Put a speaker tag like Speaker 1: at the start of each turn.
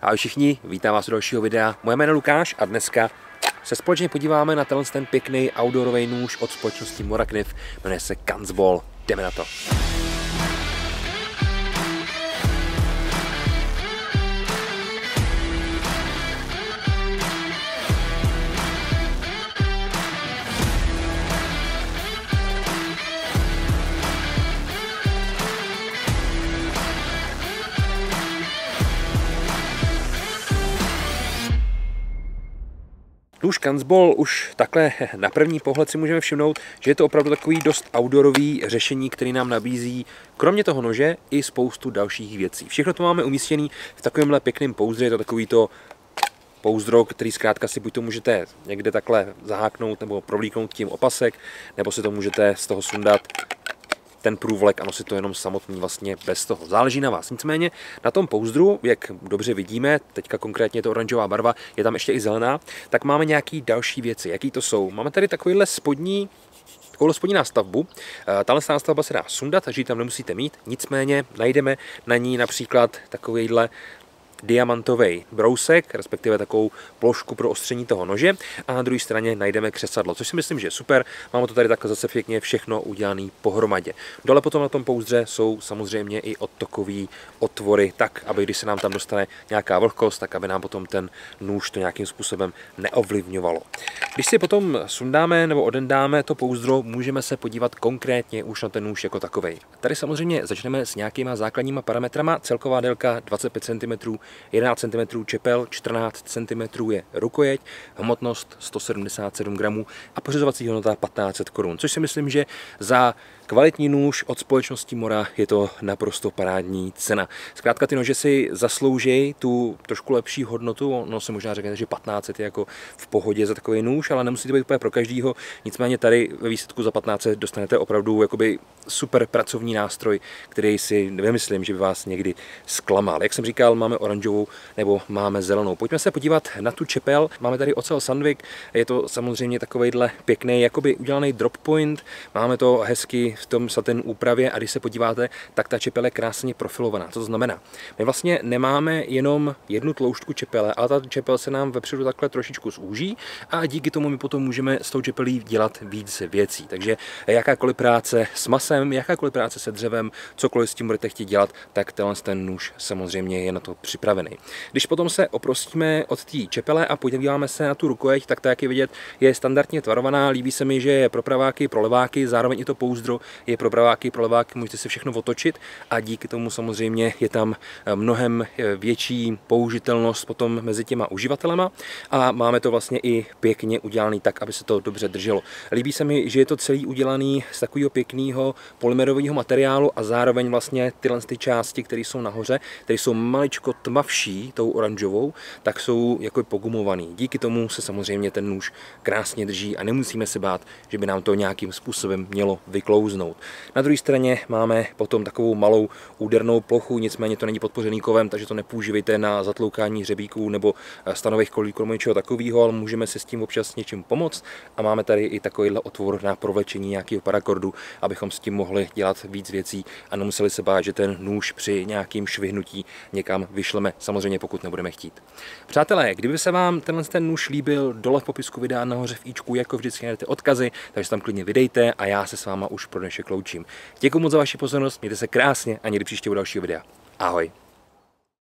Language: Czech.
Speaker 1: Ahoj všichni, vítám vás u dalšího videa. Moje jméno je Lukáš a dneska se společně podíváme na ten pěkný outdoorový nůž od společnosti Morakniv. Jmenuje se Kanzbol. Jdeme na to. Nůž Kanzbol už takhle na první pohled si můžeme všimnout, že je to opravdu takový dost outdoorový řešení, který nám nabízí kromě toho nože i spoustu dalších věcí. Všechno to máme umístěné v takovémhle pěkném pouzdře, je to takový to pouzdro, který zkrátka si buď to můžete někde takhle zaháknout nebo provlíknout tím opasek, nebo si to můžete z toho sundat ten průvlek a nosit to jenom samotný vlastně bez toho. Záleží na vás. Nicméně na tom pouzdru, jak dobře vidíme, teďka konkrétně je to oranžová barva, je tam ještě i zelená, tak máme nějaké další věci. Jaký to jsou? Máme tady takovou spodní nástavbu. Tahle nástavba se dá sundat, takže ji tam nemusíte mít. Nicméně najdeme na ní například takovýhle diamantový brousek, respektive takovou plošku pro ostření toho nože, a na druhé straně najdeme křesadlo, což si myslím, že je super. Máme to tady takhle zase pěkně všechno udělané pohromadě. Dole potom na tom pouzdře jsou samozřejmě i odtokové otvory, tak aby když se nám tam dostane nějaká vlhkost, tak aby nám potom ten nůž to nějakým způsobem neovlivňovalo. Když si potom sundáme nebo odendáme to pouzdro, můžeme se podívat konkrétně už na ten nůž jako takovej. Tady samozřejmě začneme s nějakýma základníma parametrama. Celková délka 25 cm, 11 cm čepel, 14 cm je rukojeť, hmotnost 177 gramů a pořizovací hodnota 1500 korun, což si myslím, že za kvalitní nůž od společnosti Mora je to naprosto parádní cena. Zkrátka ty nože si zaslouží tu trošku lepší hodnotu, no se možná řeknete, že 1500 je jako v pohodě za takový nůž, ale nemusí to být úplně pro každýho. Nicméně tady ve výsledku za 1500 dostanete opravdu jakoby super pracovní nástroj, který si nevymyslím, že by vás někdy zklamal. Jak jsem říkal, máme oranžovou nebo máme zelenou. Pojďme se podívat na tu čepel. Máme tady ocel Sandvik, je to samozřejmě takovejhle pěkný, jakoby udělaný drop point. Máme to hezky v tom satin úpravě a když se podíváte, tak ta čepel je krásně profilovaná. Co to znamená? My vlastně nemáme jenom jednu tloušťku čepele, ale ta čepel se nám vepředu takhle trošičku zúží a díky tomu my potom můžeme s tou čepelí dělat víc věcí. Takže jakákoliv práce s masem, jakákoliv práce se dřevem, cokoliv s tím budete chtít dělat, tak ten nůž samozřejmě je na to připravený. Když potom se oprostíme od té čepele a podíváme se na tu rukojeť, tak jak je vidět, je standardně tvarovaná. Líbí se mi, že je pro praváky, pro leváky, zároveň i to pouzdro je pro praváky, pro leváky, můžete si všechno otočit a díky tomu samozřejmě je tam mnohem větší použitelnost potom mezi těma uživatelema a máme to vlastně i pěkně udělaný tak, aby se to dobře drželo. Líbí se mi, že je to celý udělaný z takového pěkného polymerového materiálu a zároveň vlastně tyhle části, které jsou nahoře, které jsou maličko tmavší tou oranžovou, tak jsou jako pogumovaný. Díky tomu se samozřejmě ten nůž krásně drží a nemusíme se bát, že by nám to nějakým způsobem mělo vyklouznout. Na druhé straně máme potom takovou malou údernou plochu, nicméně to není podpořený kovem, takže to nepoužívejte na zatloukání hřebíků nebo stanových kolíků nebo něčeho takového, ale můžeme si s tím občas něčím pomoct a máme tady i takovýhle otvor na provlečení nějakého parakordu, abychom s tím mohli dělat víc věcí a nemuseli se bát, že ten nůž při nějakým švihnutí někam vyšleme, samozřejmě pokud nebudeme chtít. Přátelé, kdyby se vám ten nůž líbil, dole v popisku videa nahoře v íčku jako vždycky najdete odkazy, takže tam klidně vydejte a já se s váma už pro dnešek loučím. Děkuji moc za vaši pozornost, mějte se krásně a někdy příště u dalšího videa. Ahoj.